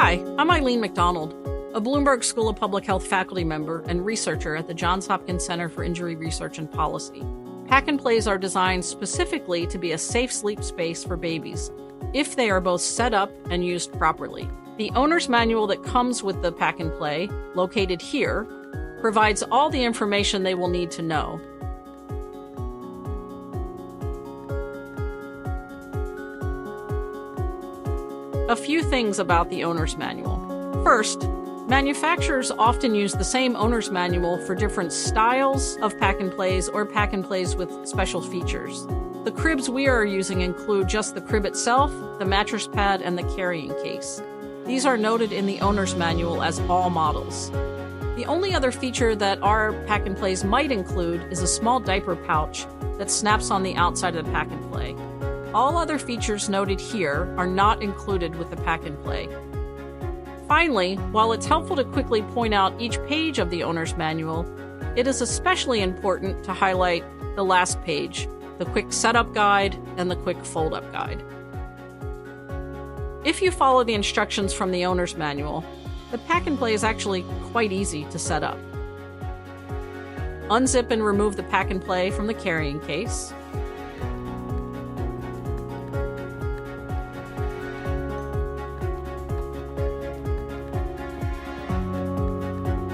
Hi, I'm Eileen McDonald, a Bloomberg School of Public Health faculty member and researcher at the Johns Hopkins Center for Injury Research and Policy. Pack and plays are designed specifically to be a safe sleep space for babies, if they are both set up and used properly. The owner's manual that comes with the pack and play, located here, provides all the information they will need to know. A few things about the owner's manual. First, manufacturers often use the same owner's manual for different styles of pack and plays or pack and plays with special features. The cribs we are using include just the crib itself, the mattress pad, and the carrying case. These are noted in the owner's manual as all models. The only other feature that our pack and plays might include is a small diaper pouch that snaps on the outside of the pack and play. All other features noted here are not included with the pack and play. Finally, while it's helpful to quickly point out each page of the owner's manual, it is especially important to highlight the last page, the quick setup guide and the quick fold-up guide. If you follow the instructions from the owner's manual, the pack and play is actually quite easy to set up. Unzip and remove the pack and play from the carrying case.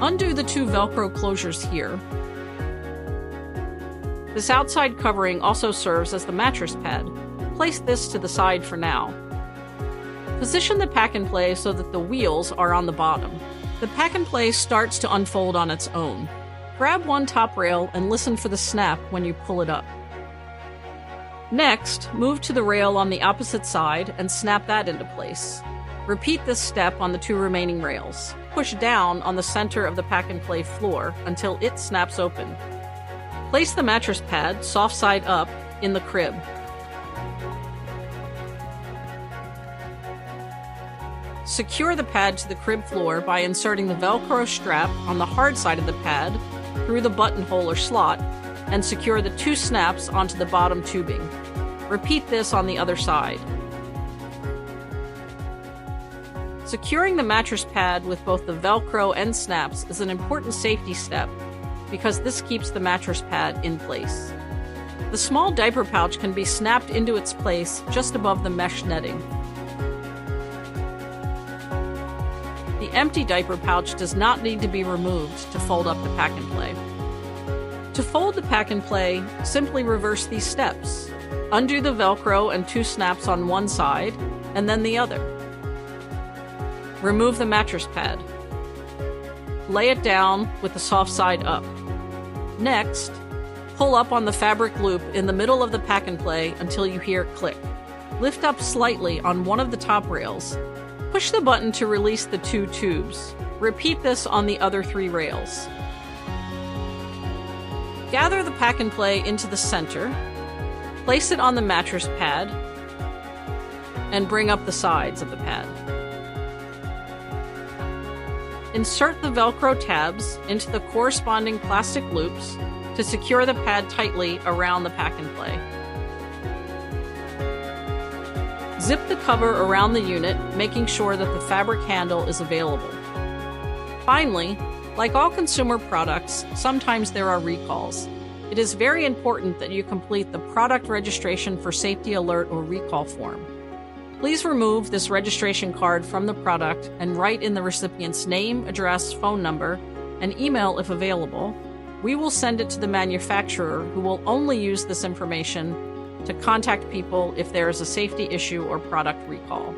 Undo the two Velcro closures here. This outside covering also serves as the mattress pad. Place this to the side for now. Position the pack and play so that the wheels are on the bottom. The pack and play starts to unfold on its own. Grab one top rail and listen for the snap when you pull it up. Next, move to the rail on the opposite side and snap that into place. Repeat this step on the two remaining rails. Push down on the center of the pack and play floor until it snaps open. Place the mattress pad, soft side up, in the crib. Secure the pad to the crib floor by inserting the Velcro strap on the hard side of the pad through the buttonhole or slot and secure the two snaps onto the bottom tubing. Repeat this on the other side. Securing the mattress pad with both the Velcro and snaps is an important safety step because this keeps the mattress pad in place. The small diaper pouch can be snapped into its place just above the mesh netting. The empty diaper pouch does not need to be removed to fold up the pack and play. To fold the pack and play, simply reverse these steps. Undo the Velcro and two snaps on one side, and then the other. Remove the mattress pad. Lay it down with the soft side up. Next, pull up on the fabric loop in the middle of the pack and play until you hear it click. Lift up slightly on one of the top rails. Push the button to release the two tubes. Repeat this on the other three rails. Gather the pack and play into the center. Place it on the mattress pad and bring up the sides of the pad. Insert the Velcro tabs into the corresponding plastic loops to secure the pad tightly around the pack and play. Zip the cover around the unit, making sure that the fabric handle is available. Finally, like all consumer products, sometimes there are recalls. It is very important that you complete the product registration for safety alert or recall form. Please remove this registration card from the product and write in the recipient's name, address, phone number, and email if available. We will send it to the manufacturer, who will only use this information to contact people if there is a safety issue or product recall.